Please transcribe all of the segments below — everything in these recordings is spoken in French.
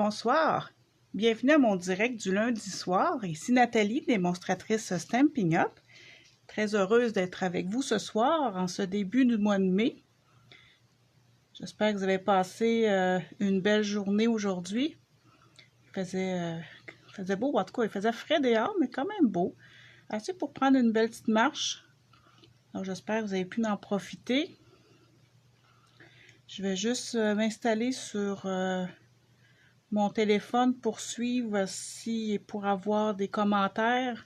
bonsoir. Bienvenue à mon direct du lundi soir. Ici Nathalie, démonstratrice Stampin' Up. Très heureuse d'être avec vous ce soir, en ce début du mois de mai. J'espère que vous avez passé une belle journée aujourd'hui. Il faisait beau, en tout cas il faisait frais dehors, mais quand même beau. Assez pour prendre une belle petite marche. Alors j'espère que vous avez pu en profiter. Je vais juste m'installer sur mon téléphone pour suivre pour avoir des commentaires.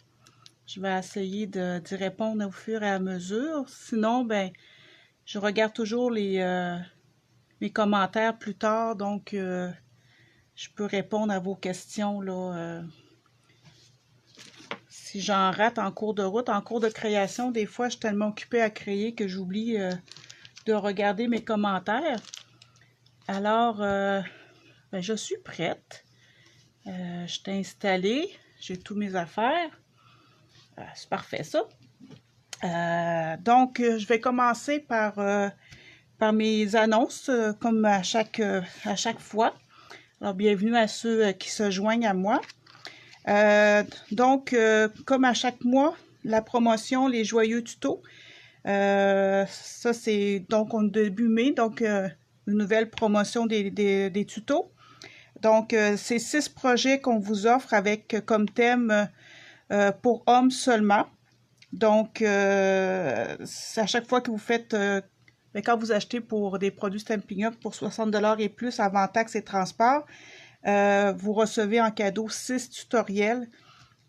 Je vais essayer d'y répondre au fur et à mesure. Sinon, ben, je regarde toujours mes commentaires plus tard, donc je peux répondre à vos questions là, si j'en rate en cours de route. En cours de création, des fois, je suis tellement occupée à créer que j'oublie de regarder mes commentaires. Alors, ben, je suis prête. Je suis installée. J'ai toutes mes affaires. C'est parfait, ça. Donc, je vais commencer par mes annonces, comme à chaque fois. Alors, bienvenue à ceux qui se joignent à moi. Donc, comme à chaque mois, la promotion, les joyeux tutos. Ça, c'est donc au début mai, donc une nouvelle promotion des tutos. Donc, c'est 6 projets qu'on vous offre avec comme thème pour hommes seulement. Donc, à chaque fois que vous faites, quand vous achetez pour des produits Stampin' Up pour 60$ et plus avant taxes et transport, vous recevez en cadeau 6 tutoriels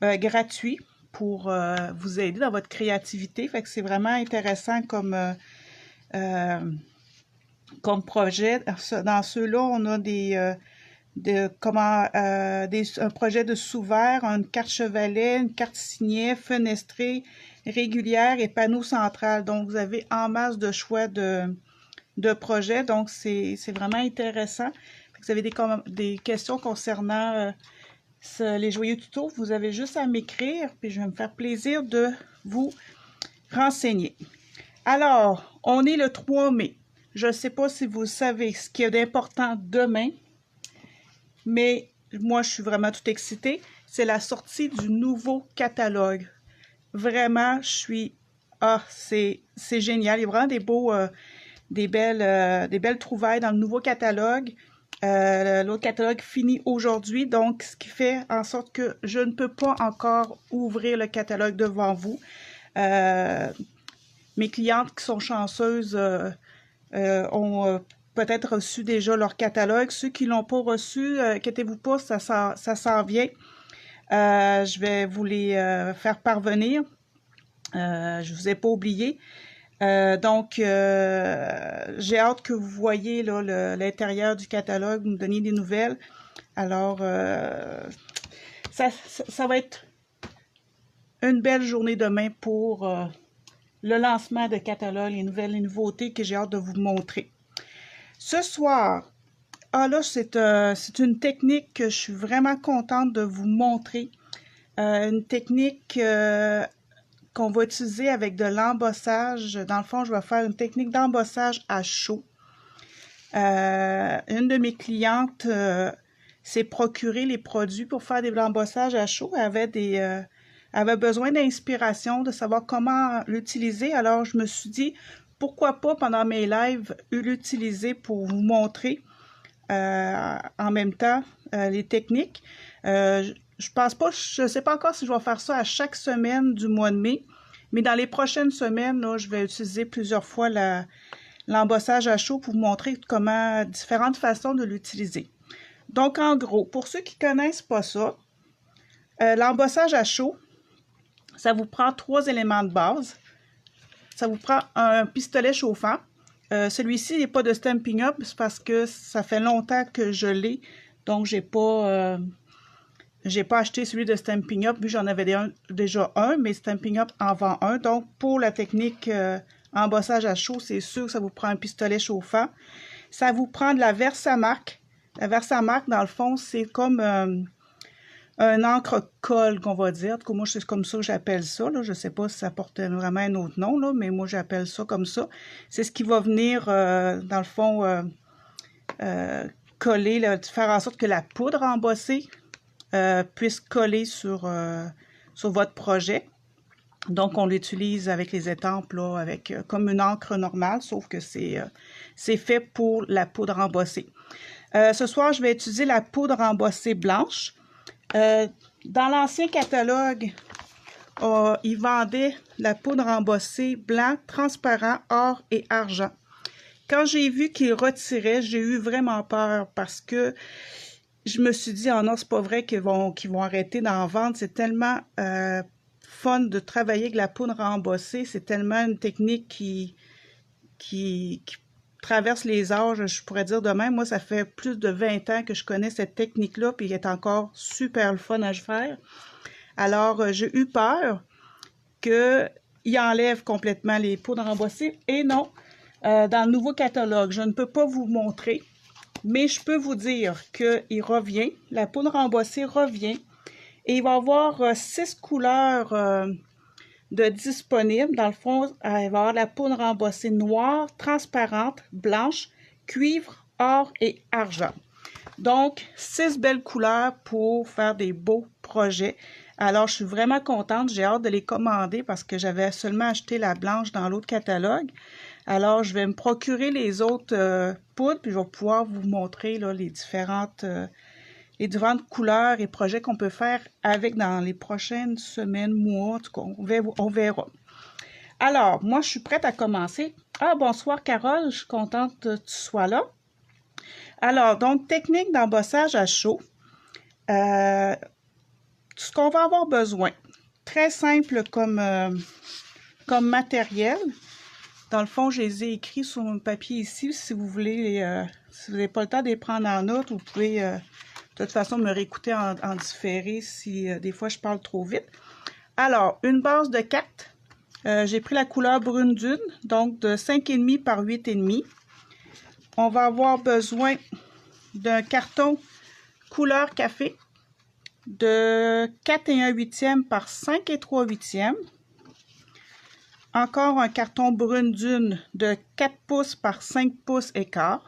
gratuits pour vous aider dans votre créativité. Fait que c'est vraiment intéressant comme projet. Dans ceux-là, on a un projet de sous-vert, une carte chevalet, une carte signet, fenestrée, régulière et panneau central. Donc, vous avez en masse de choix de projets. Donc, c'est vraiment intéressant. Vous avez des questions concernant les joyeux tutos. Vous avez juste à m'écrire, puis je vais me faire plaisir de vous renseigner. Alors, on est le 3 mai. Je ne sais pas si vous savez ce qu'il y a d'important demain, mais moi, je suis vraiment tout excitée. C'est la sortie du nouveau catalogue. Vraiment, je suis... Ah, c'est génial. Il y a vraiment des belles trouvailles dans le nouveau catalogue. L'autre catalogue finit aujourd'hui, donc ce qui fait en sorte que je ne peux pas encore ouvrir le catalogue devant vous. Mes clientes qui sont chanceuses ont peut-être reçu déjà leur catalogue. Ceux qui ne l'ont pas reçu, inquiétez-vous pas, ça s'en vient. Je vais vous les faire parvenir. Je ne vous ai pas oublié. Donc, j'ai hâte que vous voyez l'intérieur du catalogue, vous me donniez des nouvelles. Alors, ça va être une belle journée demain pour le lancement de catalogue, les nouveautés que j'ai hâte de vous montrer. Ce soir, là, c'est une technique que je suis vraiment contente de vous montrer. Une technique qu'on va utiliser avec de l'embossage. Dans le fond, je vais faire une technique d'embossage à chaud. Une de mes clientes s'est procuré les produits pour faire de l'embossage à chaud. Elle avait besoin d'inspiration, de savoir comment l'utiliser. Alors, je me suis dit, pourquoi pas pendant mes lives l'utiliser pour vous montrer en même temps les techniques. Je ne sais pas encore si je vais faire ça à chaque semaine du mois de mai, mais dans les prochaines semaines, là, je vais utiliser plusieurs fois l'embossage à chaud pour vous montrer différentes façons de l'utiliser. Donc, en gros, pour ceux qui ne connaissent pas ça, l'embossage à chaud, ça vous prend 3 éléments de base. Ça vous prend un pistolet chauffant. Celui-ci n'est pas de Stampin' Up, c'est parce que ça fait longtemps que je l'ai, donc j'ai pas acheté celui de Stampin' Up, vu que j'en avais déjà un, mais Stampin' Up en vend un. Donc, pour la technique embossage à chaud, c'est sûr que ça vous prend un pistolet chauffant. Ça vous prend de la Versamark. La Versamark, dans le fond, c'est comme un encre-colle, qu'on va dire. En tout cas, moi, c'est comme ça que j'appelle ça. Là. Je ne sais pas si ça porte vraiment un autre nom, là, mais moi, j'appelle ça comme ça. C'est ce qui va venir, dans le fond, coller, là, de faire en sorte que la poudre embossée puisse coller sur votre projet. Donc, on l'utilise avec les étampes, là, avec comme une encre normale, sauf que c'est fait pour la poudre embossée. Ce soir, je vais utiliser la poudre embossée blanche. Dans l'ancien catalogue, ils vendaient la poudre embossée blanc, transparent, or et argent. Quand j'ai vu qu'ils retiraient, j'ai eu vraiment peur parce que je me suis dit, oh non, c'est pas vrai qu'ils vont arrêter d'en vendre. C'est tellement fun de travailler avec la poudre embossée. C'est tellement une technique qui traverse les âges, je pourrais dire de même. Moi, ça fait plus de 20 ans que je connais cette technique-là, puis elle est encore super le fun à faire. Alors, j'ai eu peur qu'il enlève complètement les poudres embossées. Et non, dans le nouveau catalogue, je ne peux pas vous montrer, mais je peux vous dire qu'il revient, la poudre embossée revient, et il va y avoir 6 couleurs de disponibles. Dans le fond, il va y avoir la poudre embossée noire, transparente, blanche, cuivre, or et argent. Donc, 6 belles couleurs pour faire des beaux projets. Alors, je suis vraiment contente. J'ai hâte de les commander parce que j'avais seulement acheté la blanche dans l'autre catalogue. Alors, je vais me procurer les autres poudres, puis je vais pouvoir vous montrer là, les différentes couleurs et projets qu'on peut faire avec dans les prochaines semaines, mois, en tout cas, on verra. Alors, moi, je suis prête à commencer. Ah, bonsoir Carole, je suis contente que tu sois là. Alors, donc, technique d'embossage à chaud. Ce qu'on va avoir besoin, très simple comme matériel. Dans le fond, je les ai écrits sur mon papier ici. Si vous voulez, si vous n'avez pas le temps de les prendre en note, vous pouvez de toute façon me réécouter en différé si des fois je parle trop vite. Alors, une base de 4. J'ai pris la couleur brune dune, donc de 5,5 par 8,5. On va avoir besoin d'un carton couleur café de 4,1/8 par 5,3/8. Encore un carton brune dune de 4 pouces par 5 pouces et quart.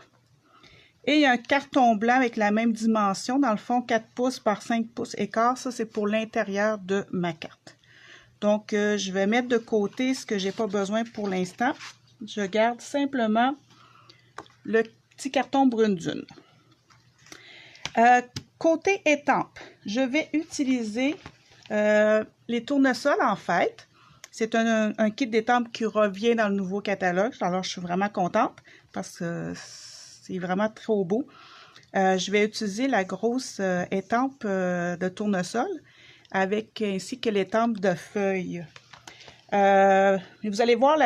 Et un carton blanc avec la même dimension, dans le fond 4 pouces par 5 pouces et quart. Ça, c'est pour l'intérieur de ma carte. Donc, je vais mettre de côté ce que j'ai pas besoin pour l'instant. Je garde simplement le petit carton brune dune. Côté étampe, je vais utiliser les tournesols en fait. C'est un kit d'étampes qui revient dans le nouveau catalogue. Alors, je suis vraiment contente parce que c'est vraiment trop beau. Je vais utiliser la grosse étampe de tournesol ainsi que l'étampe de feuilles. Vous allez voir,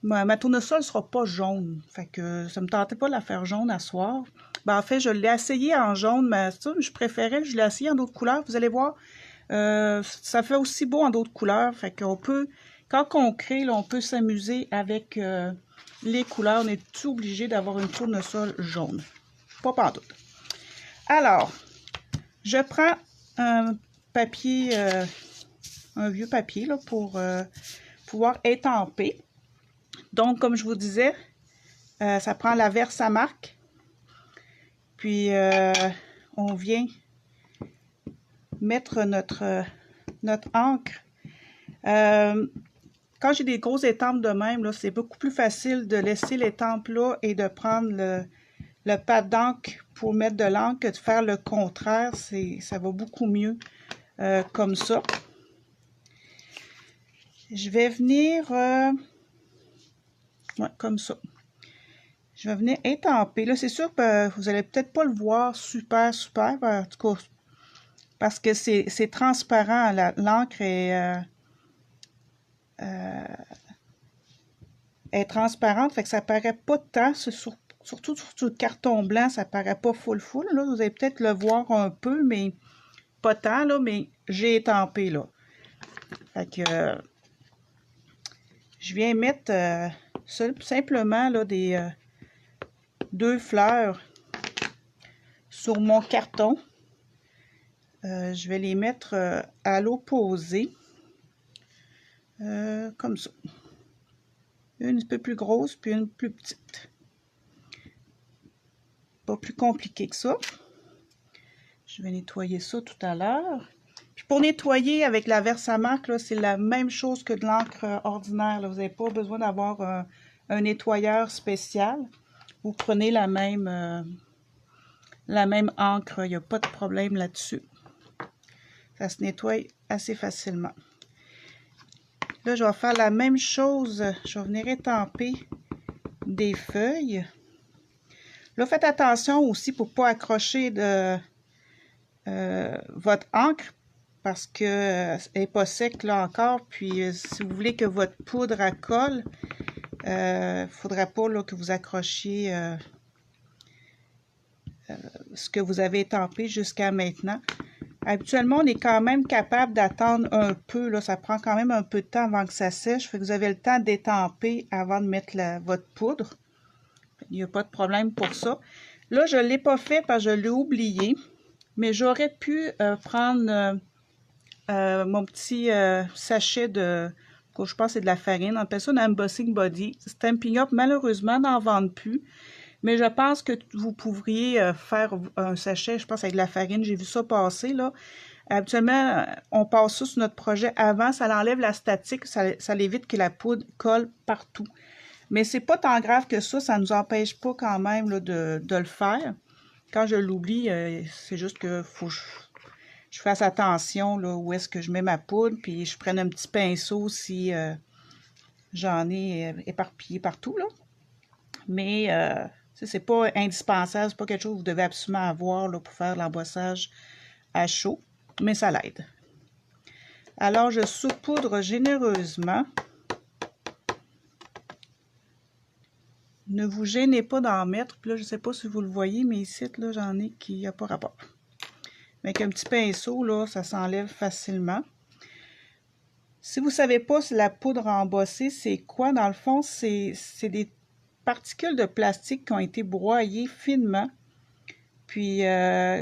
ma tournesol ne sera pas jaune. Fait que ça ne me tentait pas de la faire jaune à soir. Ben, en fait, je l'ai essayé en jaune, mais ça, je préférais, je l'ai essayé en d'autres couleurs. Vous allez voir, ça fait aussi beau en d'autres couleurs. Fait qu'on peut, quand on crée, là, on peut s'amuser avec les couleurs. On n'est tout obligé d'avoir une tournesol jaune. Pas pantoute. Alors, je prends un papier, un vieux papier là, pour pouvoir étamper. Donc, comme je vous disais, ça prend la Versamark. Puis, on vient mettre notre encre. Quand j'ai des grosses étampes de même, c'est beaucoup plus facile de laisser l'étampe là et de prendre le pad d'encre pour mettre de l'encre que de faire le contraire. Ça va beaucoup mieux comme ça. Je vais venir comme ça. Je vais venir étamper. Là, c'est sûr que vous n'allez peut-être pas le voir super, en tout cas, parce que c'est transparent. L'encre est transparente, fait que ça paraît pas tant. Surtout sur le carton blanc, ça paraît pas full. Là, vous allez peut-être le voir un peu, mais pas tant, là, mais j'ai étampé, là. Fait que je viens mettre simplement là, des 2 fleurs sur mon carton. Je vais les mettre à l'opposé, comme ça. Une peu plus grosse, puis une plus petite. pas plus compliqué que ça. Je vais nettoyer ça tout à l'heure. Puis pour nettoyer avec la Versamark, c'est la même chose que de l'encre ordinaire. Là. Vous n'avez pas besoin d'avoir un nettoyeur spécial. Vous prenez la même encre. Il n'y a pas de problème là-dessus. Ça se nettoie assez facilement. Là, je vais faire la même chose. Je vais venir étamper des feuilles. Là, faites attention aussi pour ne pas accrocher votre encre parce qu'elle n'est pas sec là encore. Puis, si vous voulez que votre poudre colle, il ne faudra pas là, que vous accrochiez ce que vous avez étampé jusqu'à maintenant. Habituellement, on est quand même capable d'attendre un peu. Là, ça prend quand même un peu de temps avant que ça sèche. Fait que vous avez le temps d'étamper avant de mettre votre poudre. Il n'y a pas de problème pour ça. Là, je ne l'ai pas fait parce que je l'ai oublié. Mais j'aurais pu prendre mon petit sachet de... Je pense que c'est de la farine. On appelle ça un embossing body. Stampin' Up, malheureusement, n'en vendent plus. Mais je pense que vous pourriez faire un sachet, je pense, avec de la farine. J'ai vu ça passer, là. Habituellement, on passe ça sur notre projet avant. Ça enlève la statique. Ça évite que la poudre colle partout. Mais c'est pas tant grave que ça. Ça ne nous empêche pas quand même là, de le faire. Quand je l'oublie, c'est juste que faut que je fasse attention là, où est-ce que je mets ma poudre. Puis je prenne un petit pinceau si j'en ai éparpillé partout, là. Mais... c'est pas indispensable, c'est pas quelque chose que vous devez absolument avoir là, pour faire l'embossage à chaud, mais ça l'aide. Alors, je saupoudre généreusement. Ne vous gênez pas d'en mettre. Puis là, je ne sais pas si vous le voyez, mais ici, là, j'en ai qui n'ont pas rapport. Mais avec un petit pinceau, là, ça s'enlève facilement. Si vous ne savez pas si la poudre embossée, c'est quoi, dans le fond, c'est des particules de plastique qui ont été broyées finement. Puis,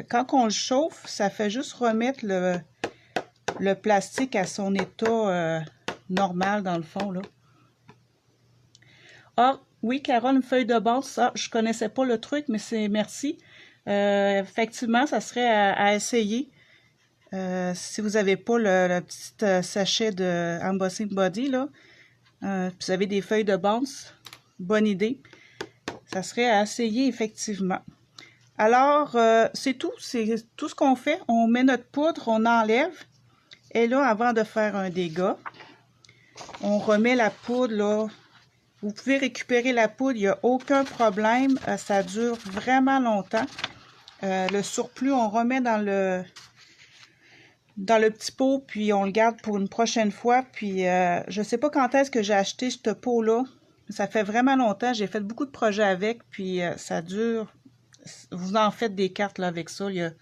quand on le chauffe, ça fait juste remettre le plastique à son état normal, dans le fond, là. Ah, oui, Carole, une feuille de base, ça, je connaissais pas le truc, mais c'est merci. Effectivement, ça serait à essayer. Si vous n'avez pas le petit sachet de Embossing Body, là, vous avez des feuilles de base, bonne idée. Ça serait à essayer, effectivement. Alors, c'est tout ce qu'on fait. On met notre poudre, on enlève. Et là, avant de faire un dégât, on remet la poudre, là. Vous pouvez récupérer la poudre, il n'y a aucun problème. Ça dure vraiment longtemps. Le surplus, on remet dans le petit pot, puis on le garde pour une prochaine fois. Puis, je ne sais pas quand est-ce que j'ai acheté ce pot-là. Ça fait vraiment longtemps. J'ai fait beaucoup de projets avec, puis ça dure. Vous en faites des cartes là, avec ça. Il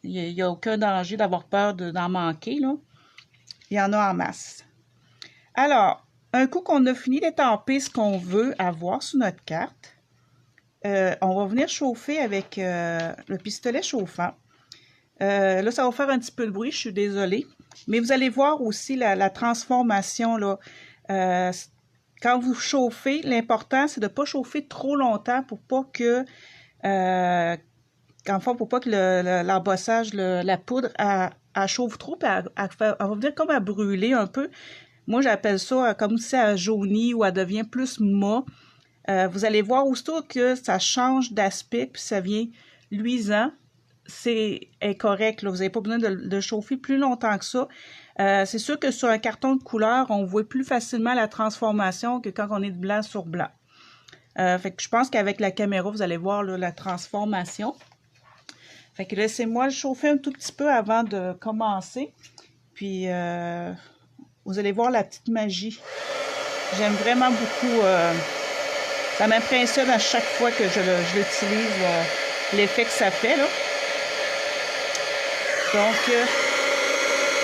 n'y a aucun danger d'avoir peur d'en manquer, là. Il y en a en masse. Alors, un coup qu'on a fini d'étamper ce qu'on veut avoir sur notre carte, on va venir chauffer avec le pistolet chauffant. Là, ça va faire un petit peu de bruit, je suis désolée. Mais vous allez voir aussi la transformation, là. Quand vous chauffez, l'important, c'est de ne pas chauffer trop longtemps pour pas que... pour pas que l'embossage, la poudre, elle chauffe trop, puis elle va venir comme à brûler un peu. Moi, j'appelle ça comme si elle jaunit ou elle devient plus mat. Vous allez voir aussitôt que ça change d'aspect, puis ça vient luisant. C'est correct, là. Vous n'avez pas besoin de chauffer plus longtemps que ça. C'est sûr que sur un carton de couleur, on voit plus facilement la transformation que quand on est de blanc sur blanc. Fait que je pense qu'avec la caméra, vous allez voir là, la transformation. Fait que laissez-moi le chauffer un tout petit peu avant de commencer. Puis, vous allez voir la petite magie. J'aime vraiment beaucoup. Ça m'impressionne à chaque fois que je l'utilise, l'effet que ça fait, là. Donc,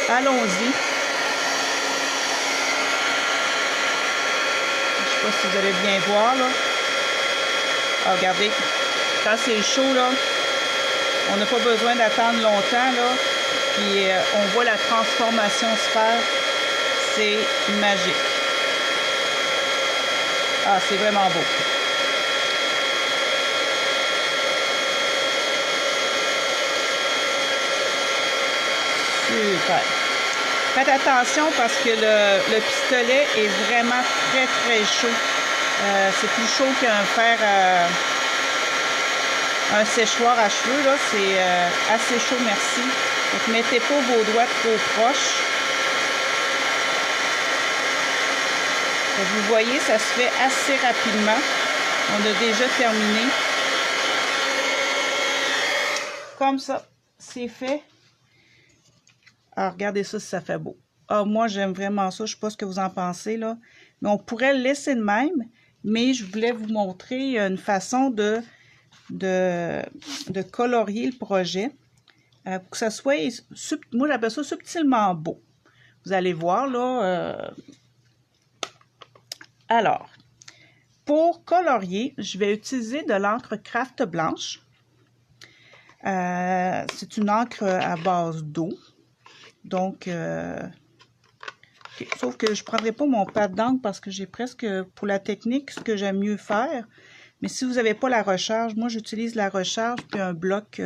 allons-y. Je ne sais pas si vous allez bien voir, là. Ah, regardez, quand c'est chaud, là, on n'a pas besoin d'attendre longtemps, là. Puis, on voit la transformation se faire. C'est magique. Ah, c'est vraiment beau. Super. Faites attention parce que le pistolet est vraiment très très chaud. C'est plus chaud qu'un fer un séchoir à cheveux, là. C'est assez chaud, merci. Donc, mettez pas vos doigts trop proches. Donc, vous voyez, ça se fait assez rapidement. On a déjà terminé. Comme ça, c'est fait. Alors, regardez ça si ça fait beau. Ah, moi, j'aime vraiment ça. Je ne sais pas ce que vous en pensez, là. Mais on pourrait le laisser de même. Mais je voulais vous montrer une façon de colorier le projet. Pour que ça soit, moi, j'appelle ça subtilement beau. Vous allez voir, là. Alors, pour colorier, je vais utiliser de l'encre Craft blanche. C'est une encre à base d'eau. Donc, okay. Sauf que je ne prendrai pas mon pad d'encre parce que j'ai presque, pour la technique, ce que j'aime mieux faire. Mais si vous n'avez pas la recharge, moi j'utilise la recharge puis un bloc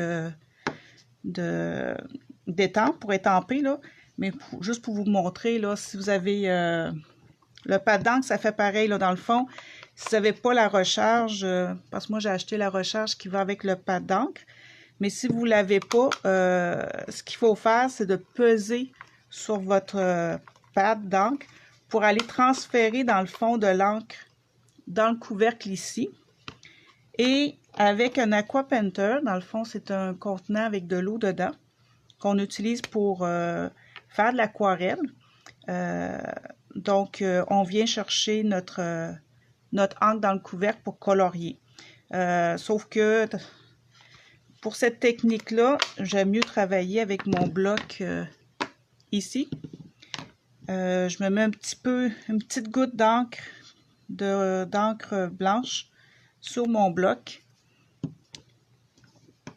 d'étampe pour étamper, là. Mais juste pour vous montrer, là, si vous avez le pad d'encre, ça fait pareil, là, dans le fond. Si vous n'avez pas la recharge, parce que moi j'ai acheté la recharge qui va avec le pad d'encre. Mais si vous ne l'avez pas, ce qu'il faut faire, c'est de peser sur votre pad d'encre pour aller transférer dans le fond de l'encre dans le couvercle ici. Et avec un aqua painter, dans le fond, c'est un contenant avec de l'eau dedans qu'on utilise pour faire de l'aquarelle. Donc, on vient chercher notre encre dans le couvercle pour colorier. Sauf que pour cette technique-là, j'aime mieux travailler avec mon bloc ici. Je me mets une petite goutte d'encre blanche sur mon bloc.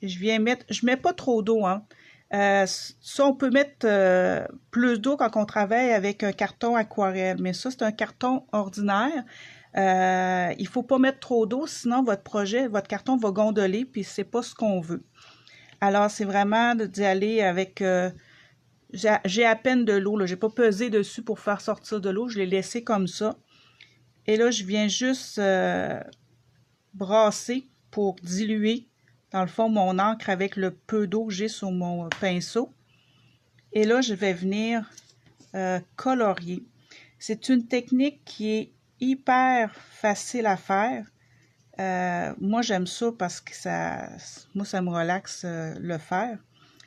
Je mets pas trop d'eau, hein. Ça, on peut mettre plus d'eau quand on travaille avec un carton aquarelle, mais ça, c'est un carton ordinaire. Il faut pas mettre trop d'eau, sinon votre carton va gondoler, puis c'est pas ce qu'on veut. Alors, c'est vraiment d'y aller avec... j'ai à peine de l'eau, là. J'ai pas pesé dessus pour faire sortir de l'eau. Je l'ai laissé comme ça. Et là, je viens juste brasser pour diluer, dans le fond, mon encre avec le peu d'eau que j'ai sur mon pinceau. Et là, je vais venir colorier. C'est une technique qui est hyper facile à faire. Moi, j'aime ça parce que ça me relaxe le faire.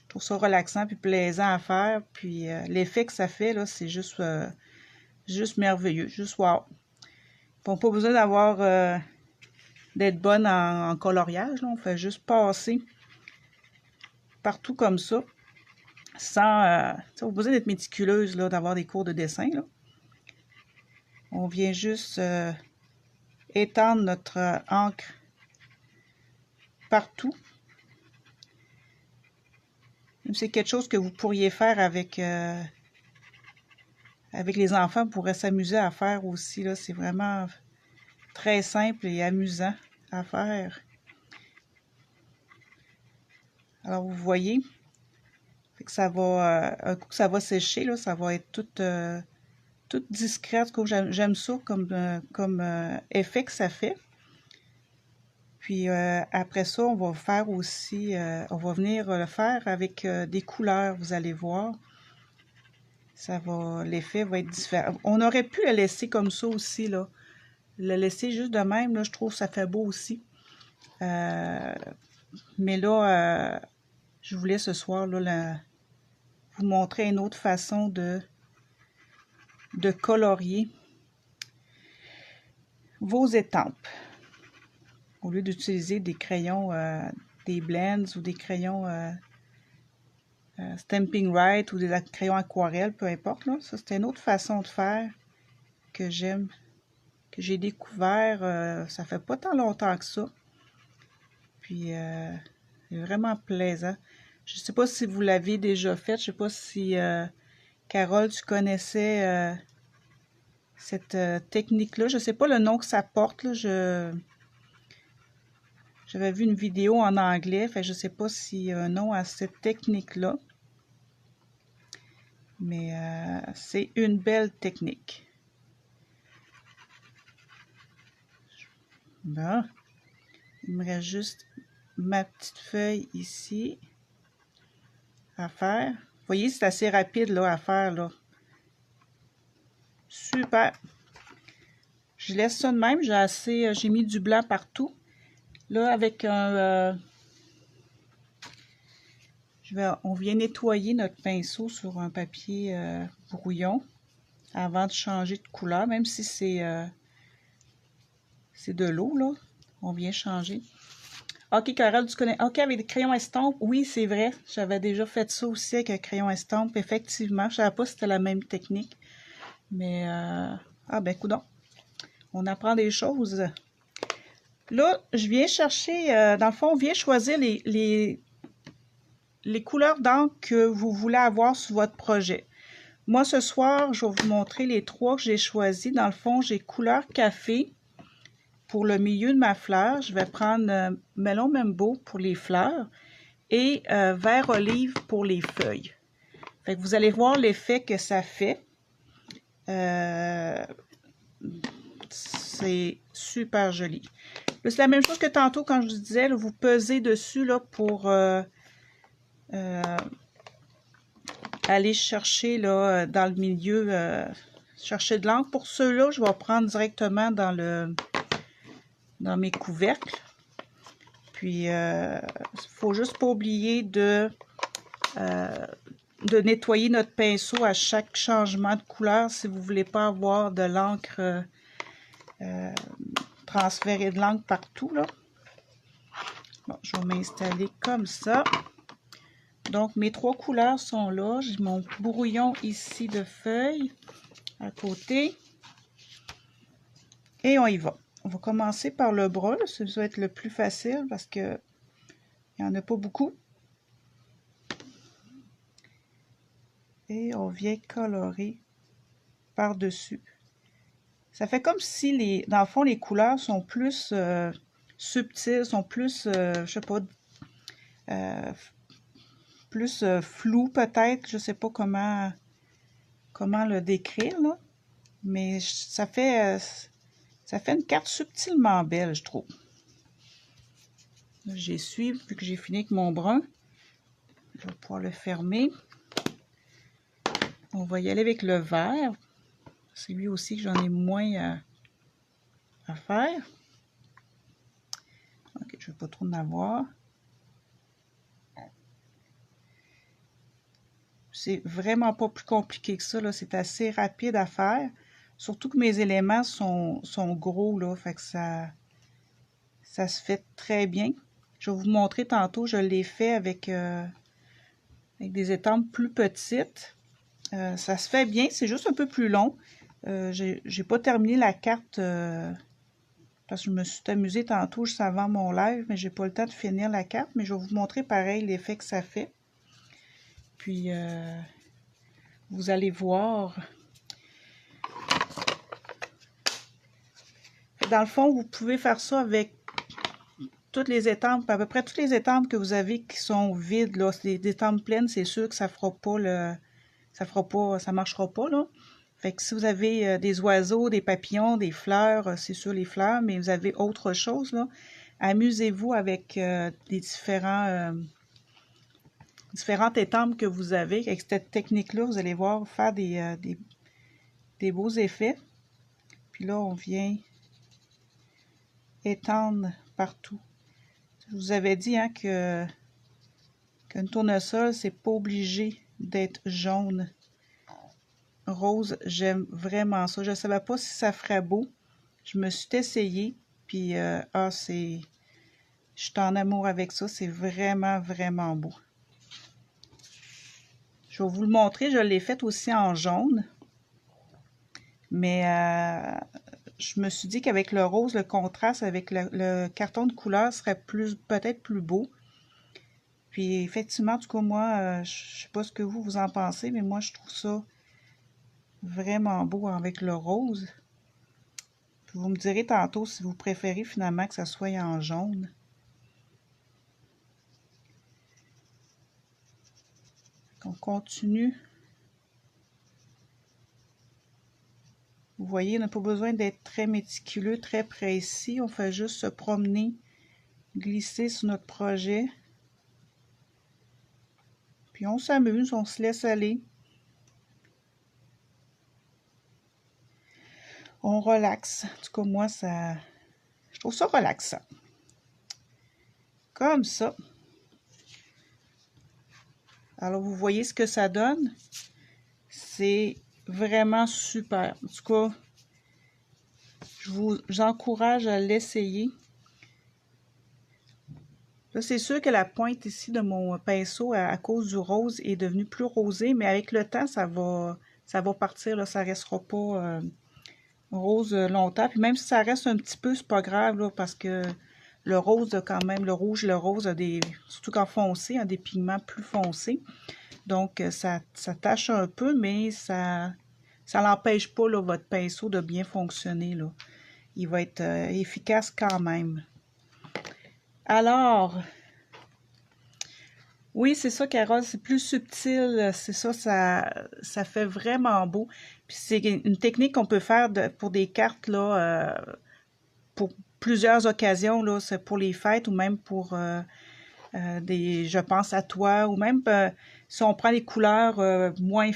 Je trouve ça relaxant puis plaisant à faire. Puis l'effet que ça fait, là, c'est juste merveilleux. Juste wow. On n'a pas besoin d'être bonne en coloriage. Là. On fait juste passer partout comme ça. Sans... pas besoin d'être méticuleuse, là, d'avoir des cours de dessin. Là. On vient juste étendre notre encre partout. C'est quelque chose que vous pourriez faire avec les enfants. Vous pourrez s'amuser à faire aussi. C'est vraiment très simple et amusant à faire. Alors, vous voyez, fait que ça va, un coup que ça va sécher, là, ça va être toute discrète. J'aime ça comme effet que ça fait. Puis après ça, on va faire aussi, on va venir le faire avec des couleurs, vous allez voir. L'effet va être différent. On aurait pu le laisser comme ça aussi, là. Le laisser juste de même, là, je trouve que ça fait beau aussi. Mais là, je voulais ce soir, là, vous montrer une autre façon de colorier vos étampes. Au lieu d'utiliser des crayons, des blends ou des crayons Stampin' Right ou des crayons aquarelle, peu importe. Là. Ça, c'est une autre façon de faire que j'aime, que j'ai découvert. Ça fait pas tant longtemps que ça. Puis, c'est vraiment plaisant. Je sais pas si vous l'avez déjà fait. Je sais pas si, Carole, tu connaissais cette technique-là. Je sais pas le nom que ça porte. Là. J'avais vu une vidéo en anglais, fait que je ne sais pas s'il y a un nom à cette technique-là. Mais c'est une belle technique. Bon, il me reste juste ma petite feuille ici à faire. Vous voyez, c'est assez rapide là, à faire. Là. Super! Je laisse ça de même. J'ai mis du blanc partout. Là, avec un... on vient nettoyer notre pinceau sur un papier brouillon avant de changer de couleur, même si c'est de l'eau, là. On vient changer. Ok, Carole, tu connais. Ok, avec des crayons estampes. Oui, c'est vrai. J'avais déjà fait ça aussi avec un crayon estampe. Effectivement, je ne savais pas si c'était la même technique. Mais, ah ben, coudonc. On apprend des choses. Là, je viens chercher, dans le fond, on vient choisir les couleurs d'encre que vous voulez avoir sur votre projet. Moi, ce soir, je vais vous montrer les 3 que j'ai choisis. Dans le fond, j'ai couleur café pour le milieu de ma fleur. Je vais prendre melon Membo pour les fleurs et vert olive pour les feuilles. Fait que vous allez voir l'effet que ça fait. C'est super joli. C'est la même chose que tantôt quand je vous disais, là, vous pesez dessus là, pour aller chercher là, dans le milieu, chercher de l'encre. Pour ceux-là, je vais prendre directement dans mes couvercles. Puis, faut juste pas oublier de nettoyer notre pinceau à chaque changement de couleur si vous voulez pas avoir de l'encre transférer de l'encre partout là. Bon, je vais m'installer comme ça. Donc, mes 3 couleurs sont là. J'ai mon brouillon ici de feuilles à côté. Et on y va. On va commencer par le brun. Ça va être le plus facile parce que il n'y en a pas beaucoup. Et on vient colorer par-dessus. Ça fait comme si, dans le fond, les couleurs sont plus subtiles, sont plus, je sais pas, plus flou peut-être. Je sais pas comment le décrire, là. Mais ça fait une carte subtilement belle, je trouve. J'essuie, vu que j'ai fini avec mon brun. Je vais pouvoir le fermer. On va y aller avec le vert. C'est lui aussi que j'en ai moins à faire. Ok, je ne vais pas trop en avoir. C'est vraiment pas plus compliqué que ça, là. C'est assez rapide à faire. Surtout que mes éléments sont gros, là. Fait que ça se fait très bien. Je vais vous montrer tantôt, je l'ai fait avec des étampes plus petites. Ça se fait bien, c'est juste un peu plus long. J'ai pas terminé la carte parce que je me suis amusée tantôt juste avant mon live, mais j'ai pas le temps de finir la carte. Mais je vais vous montrer pareil l'effet que ça fait. Puis vous allez voir. Dans le fond, vous pouvez faire ça avec toutes les étampes, à peu près toutes les étampes que vous avez qui sont vides. Là, c'est des étampes pleines, c'est sûr que ça fera pas ça marchera pas là. Fait que si vous avez des oiseaux, des papillons, des fleurs, c'est sûr les fleurs, mais vous avez autre chose là, amusez-vous avec les différentes étampes que vous avez. Avec cette technique-là, vous allez voir faire des beaux effets. Puis là, on vient étendre partout. Je vous avais dit hein, qu'une tournesol, c'est pas obligé d'être jaune. Rose, j'aime vraiment ça. Je ne savais pas si ça ferait beau. Je me suis essayée, puis je suis en amour avec ça. C'est vraiment, vraiment beau. Je vais vous le montrer. Je l'ai fait aussi en jaune. Mais je me suis dit qu'avec le rose, le contraste avec le carton de couleur serait peut-être plus beau. Puis effectivement, en tout cas, moi, je sais pas ce que vous en pensez, mais moi, je trouve ça vraiment beau avec le rose. Puis vous me direz tantôt si vous préférez finalement que ça soit en jaune. On continue Vous voyez, on n'a pas besoin d'être très méticuleux, très précis. On fait juste se promener, glisser sur notre projet. Puis on s'amuse, on se laisse aller. On relaxe. En tout cas, moi, je trouve ça relaxant. Comme ça. Alors, vous voyez ce que ça donne? C'est vraiment super. En tout cas, je vous encourage à l'essayer. Là, c'est sûr que la pointe ici de mon pinceau, à cause du rose, est devenue plus rosée, mais avec le temps, ça va partir, là, ça ne restera pas rose longtemps. Puis même si ça reste un petit peu, c'est pas grave, là, parce que le rose, quand même, le rouge, le rose, surtout quand foncé, a des pigments plus foncés. Donc, ça tache un peu, mais ça n'empêche pas, là, votre pinceau de bien fonctionner, là. Il va être efficace quand même. Alors, oui, c'est ça, Carole, c'est plus subtil, c'est ça, ça fait vraiment beau. Puis c'est une technique qu'on peut faire pour des cartes, là, pour plusieurs occasions, là, c'est pour les fêtes ou même pour je pense à toi, ou même si on prend des couleurs moins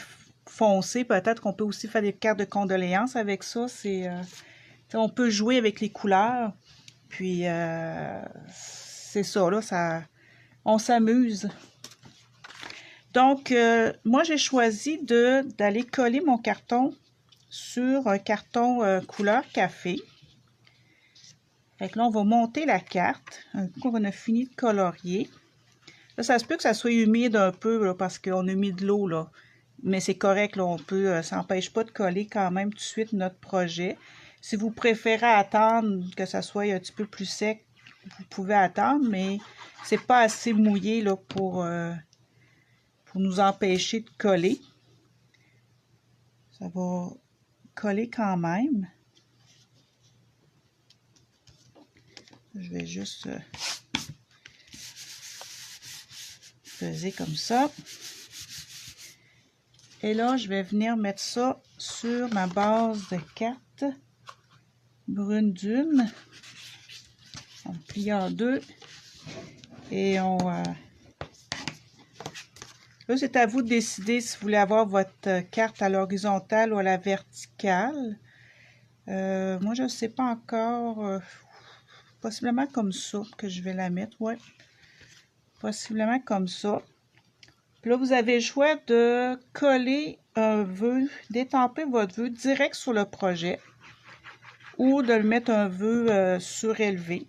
foncées, peut-être qu'on peut aussi faire des cartes de condoléances avec ça. On peut jouer avec les couleurs, puis c'est ça, là, on s'amuse. Donc, moi, j'ai choisi d'aller coller mon carton sur un carton couleur café. Fait que là, on va monter la carte. Un coup qu'on a fini de colorier. Là, ça se peut que ça soit humide un peu, là, parce qu'on a mis de l'eau, là. Mais c'est correct, là, ça n'empêche pas de coller quand même tout de suite notre projet. Si vous préférez attendre que ça soit un petit peu plus sec, vous pouvez attendre, mais c'est pas assez mouillé, là, pour nous empêcher de coller. Ça va coller quand même. Je vais juste peser comme ça. Et là, je vais venir mettre ça sur ma base de carte brune dune. On plie en deux. Et là, c'est à vous de décider si vous voulez avoir votre carte à l'horizontale ou à la verticale. Moi, je ne sais pas encore. Possiblement comme ça que je vais la mettre. Ouais. Possiblement comme ça. Puis là, vous avez le choix de coller un vœu, d'étamper votre vœu direct sur le projet ou de le mettre un vœu surélevé.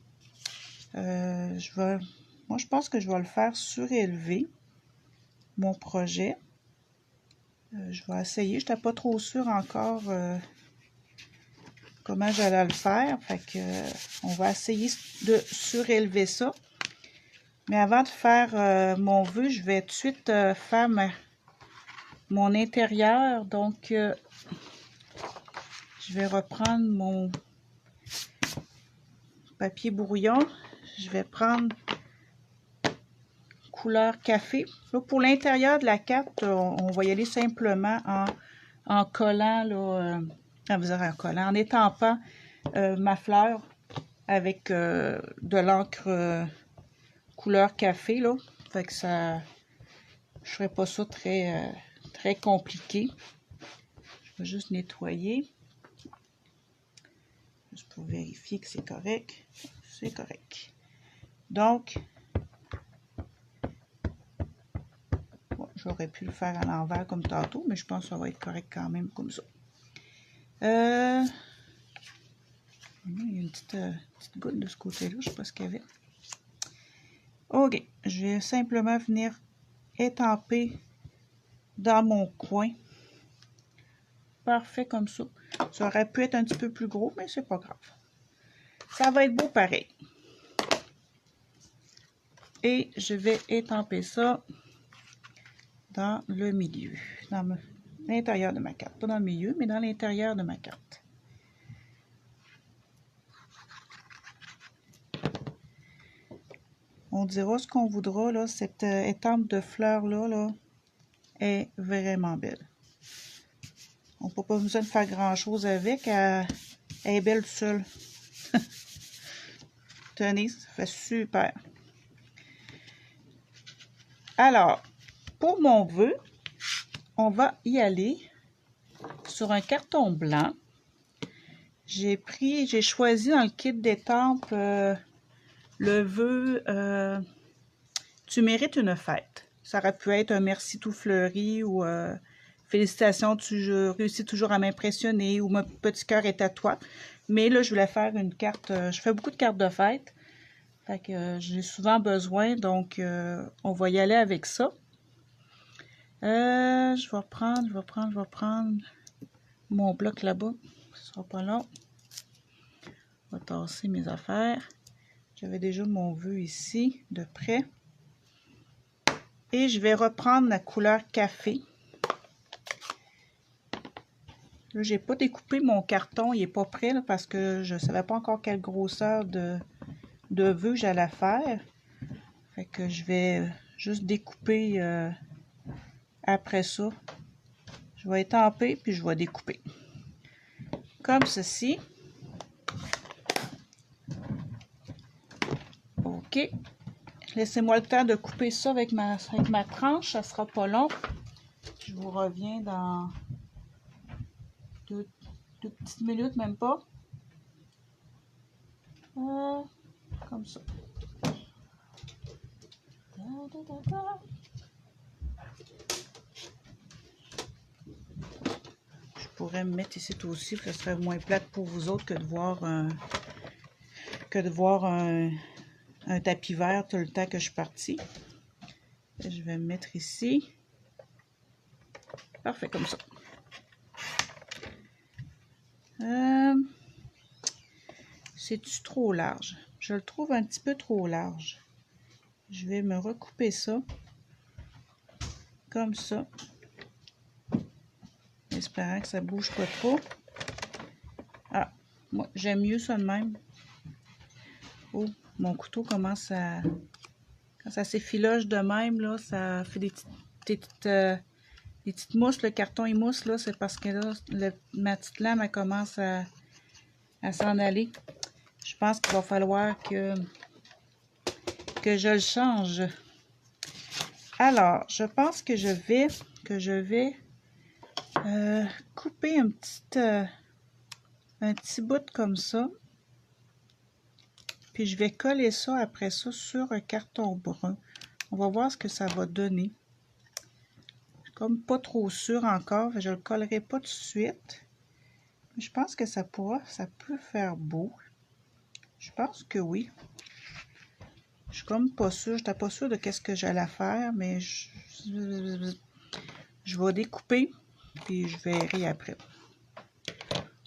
Moi, je pense que je vais le faire surélevé, mon projet. Je vais essayer. Je n'étais pas trop sûre encore comment j'allais le faire. Fait que on va essayer de surélever ça. Mais avant de faire mon vœu, je vais tout de suite faire mon intérieur. Donc, je vais reprendre mon papier brouillon. Je vais prendre couleur café. Là, pour l'intérieur de la carte, on va y aller simplement en collant, là, en étampant ma fleur avec de l'encre couleur café, là. Fait que ça, je ferai pas ça très, très compliqué. Je vais juste nettoyer. Juste pour vérifier que c'est correct. C'est correct. Donc, j'aurais pu le faire à l'envers comme tantôt, mais je pense que ça va être correct quand même comme ça. Il y a une petite goutte de ce côté-là, je ne sais pas ce qu'il y avait. Ok, je vais simplement venir étamper dans mon coin. Parfait comme ça. Ça aurait pu être un petit peu plus gros, mais c'est pas grave. Ça va être beau pareil. Et je vais étamper ça dans le milieu, dans l'intérieur de ma carte. Pas dans le milieu, mais dans l'intérieur de ma carte. On dira ce qu'on voudra, là, cette étampe de fleurs-là là, est vraiment belle. On n'a pas besoin de faire grand-chose avec. Elle est belle toute seule. Tenez, ça fait super. Alors, pour mon vœu, on va y aller sur un carton blanc. J'ai choisi dans le kit d'étampes le vœu tu mérites une fête. Ça aurait pu être un merci tout fleuri ou félicitations, tu réussis toujours à m'impressionner ou mon petit cœur est à toi. Mais là, je voulais faire une carte. Je fais beaucoup de cartes de fête. Fait que j'ai souvent besoin, donc on va y aller avec ça. Je vais prendre mon bloc là-bas. Ce sera pas long. Je vais tasser mes affaires. J'avais déjà mon vœu ici, de près. Et je vais reprendre la couleur café. Là, j'ai pas découpé mon carton, il est pas prêt là, parce que je savais pas encore quelle grosseur de vœu j'allais faire. Fait que je vais juste découper après ça. Je vais étamper puis je vais découper. Comme ceci. OK. Laissez-moi le temps de couper ça avec ma tranche, ça sera pas long. Je vous reviens dans deux petites minutes, même pas. Comme ça. Je pourrais me mettre ici aussi, ce serait moins plate pour vous autres que de voir un tapis vert tout le temps que je suis partie. Je vais me mettre ici. Parfait, comme ça. C'est-tu trop large? Je le trouve un petit peu trop large. Je vais me recouper ça. Comme ça. Espérant que ça bouge pas trop. Ah, moi, j'aime mieux ça de même. Oh, mon couteau commence à... Quand ça s'effiloche de même, là, ça fait des petites mousses. Le carton est mousse, là, c'est parce que là, ma petite lame, elle commence à s'en aller. Je pense qu'il va falloir que je le change. Alors, je pense que je vais couper un petit bout comme ça. Puis je vais coller ça après ça sur un carton brun. On va voir ce que ça va donner. Je suis comme pas trop sûre encore. Je ne le collerai pas tout de suite. Mais je pense que ça peut faire beau. Je pense que oui. Je suis comme pas sûre. Je n'étais pas sûre de qu'est-ce que j'allais faire, mais je vais découper. Puis je verrai après.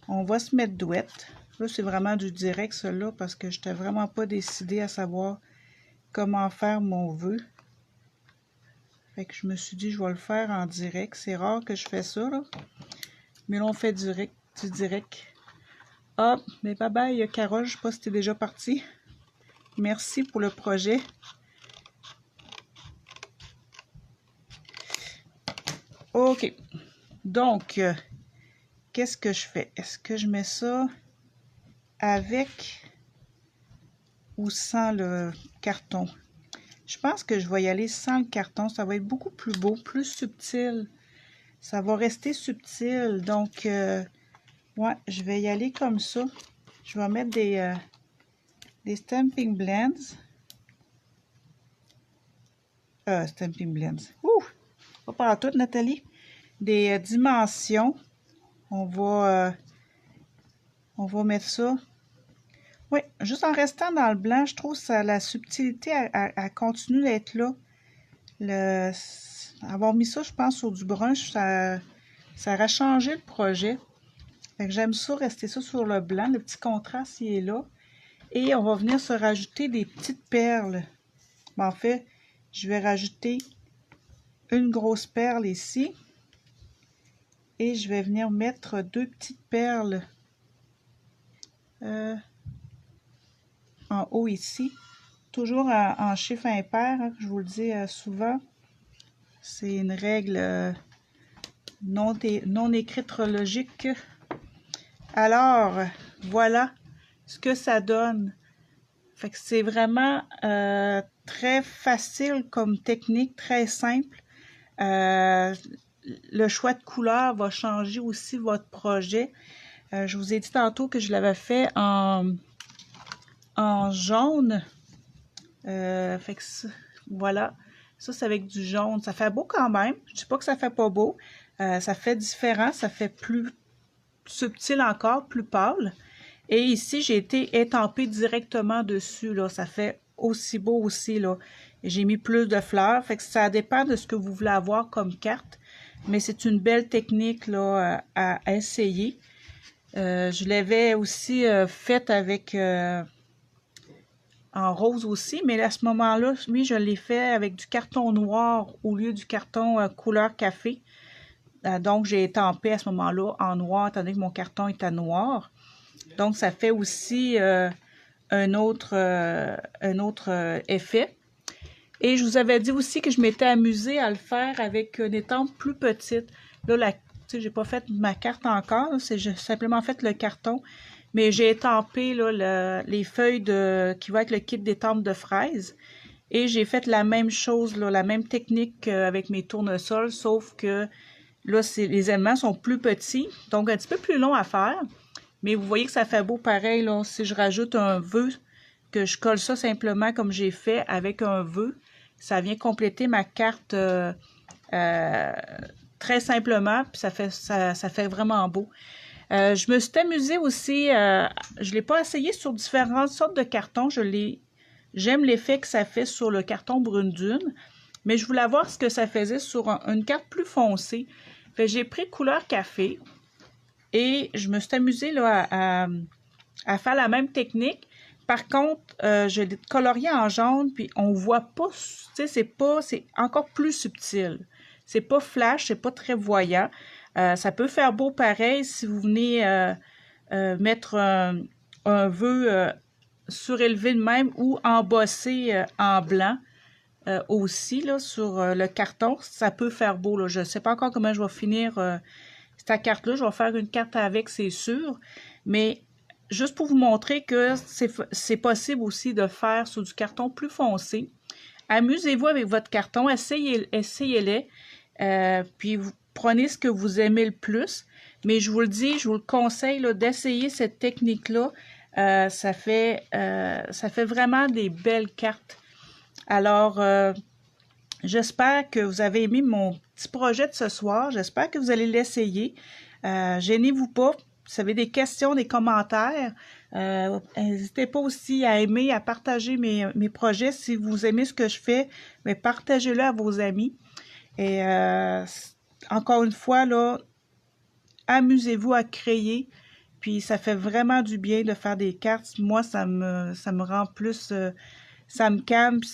On va se mettre douette. Là, c'est vraiment du direct, cela, parce que je n'étais vraiment pas décidée à savoir comment faire mon vœu. Fait que je me suis dit, je vais le faire en direct. C'est rare que je fais ça, là. Mais là, on fait du direct. Ah, mais bye bye, Carole, je sais pas si t'es déjà partie. Merci pour le projet. OK. Donc, qu'est-ce que je fais? Est-ce que je mets ça avec ou sans le carton? Je pense que je vais y aller sans le carton. Ça va être beaucoup plus beau, plus subtil. Ça va rester subtil. Donc, ouais, je vais y aller comme ça. Je vais mettre des Stampin' Blends. Stampin' Blends. Ouh! Pas partout, Nathalie. Des dimensions. On va mettre ça. Oui, juste en restant dans le blanc, je trouve que la subtilité elle continue d'être là. Avoir mis ça, je pense, sur du brun, ça aurait changé le projet. Fait que j'aime ça, rester ça sur le blanc. Le petit contraste, il est là. Et on va venir se rajouter des petites perles. Ben, en fait, je vais rajouter une grosse perle ici. Et je vais venir mettre deux petites perles en haut ici. Toujours en chiffre impair, hein, je vous le dis souvent. C'est une règle non écritrologique. Alors, voilà ce que ça donne. Fait que c'est vraiment très facile comme technique, très simple. Le choix de couleur va changer aussi votre projet. Je vous ai dit tantôt que je l'avais fait en jaune. Fait que voilà, ça c'est avec du jaune. Ça fait beau quand même. Je dis pas que ça fait pas beau. Ça fait différent, ça fait plus subtil encore, plus pâle. Et ici, j'ai été étampée directement dessus, là. Ça fait aussi beau aussi, là. J'ai mis plus de fleurs. Fait que ça dépend de ce que vous voulez avoir comme carte. Mais c'est une belle technique, là, à essayer. Je l'avais aussi faite avec en rose aussi, mais à ce moment-là, lui, je l'ai fait avec du carton noir au lieu du carton couleur café. Donc, j'ai étampé à ce moment-là en noir, étant donné que mon carton était noir. Donc, ça fait aussi un autre effet. Et je vous avais dit aussi que je m'étais amusée à le faire avec une étampe plus petite. Là, j'ai pas fait ma carte encore, j'ai simplement fait le carton. Mais j'ai étampé là, les feuilles qui vont avec le kit d'étampe de fraises. Et j'ai fait la même chose, là, la même technique avec mes tournesols, sauf que là, les éléments sont plus petits, donc un petit peu plus long à faire. Mais vous voyez que ça fait beau pareil, là, si je rajoute un vœu, que je colle ça simplement comme j'ai fait avec un vœu, ça vient compléter ma carte très simplement, puis ça fait vraiment beau. Je me suis amusée aussi, je ne l'ai pas essayé sur différentes sortes de cartons, j'aime l'effet que ça fait sur le carton brune dune, mais je voulais voir ce que ça faisait sur une carte plus foncée. J'ai pris couleur café et je me suis amusée là, à faire la même technique. Par contre, je l'ai colorié en jaune, puis on voit pas, tu sais, c'est encore plus subtil. C'est pas flash, c'est pas très voyant. Ça peut faire beau pareil si vous venez mettre un vœu surélevé de même ou embossé en blanc aussi là, sur le carton. Ça peut faire beau. Là. Je ne sais pas encore comment je vais finir cette carte-là. Je vais faire une carte avec, c'est sûr. Mais juste pour vous montrer que c'est possible aussi de faire sur du carton plus foncé. Amusez-vous avec votre carton, essayez-les. Puis vous prenez ce que vous aimez le plus. Mais je vous le dis, je vous le conseille d'essayer cette technique-là. Ça fait vraiment des belles cartes. Alors, j'espère que vous avez aimé mon petit projet de ce soir. J'espère que vous allez l'essayer. Gênez-vous pas. Si vous avez des questions, des commentaires, n'hésitez pas aussi à aimer, à partager mes projets. Si vous aimez ce que je fais, mais partagez-le à vos amis. Et encore une fois, là, amusez-vous à créer. Puis ça fait vraiment du bien de faire des cartes. Moi, ça me rend plus... ça me calme, puis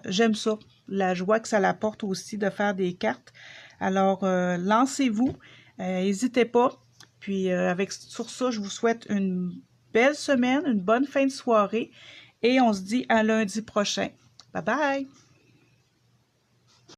j'aime ça. La joie que ça l'apporte aussi de faire des cartes. Alors, lancez-vous. N'hésitez pas. Puis, sur ça, je vous souhaite une belle semaine, une bonne fin de soirée. Et on se dit à lundi prochain. Bye bye!